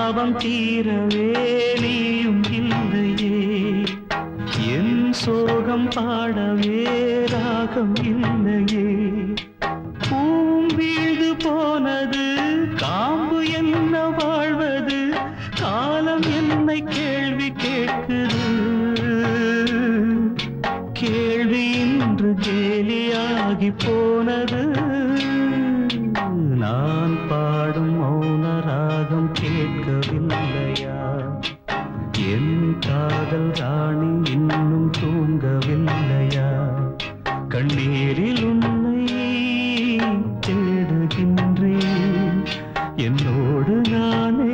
தாபம் தீரவே நீயும் இல்லையே என் சோகம் பாடவே ராகம் இல்லையே பூம் வீழ்ந்து போனது காம்பு என்ன வாழ்வது காலம் என்னை கேள்வி கேட்குது கேள்வி இன்று கேலியாகி போனது நான் பாடும் மௌன ராகம் கேட்கவில்லையா என் காதல் ராணி இன்னும் தூங்கவில்லையா கண்ணீரில் உன்னை தேடுகின்றேன் என்னோடு நானே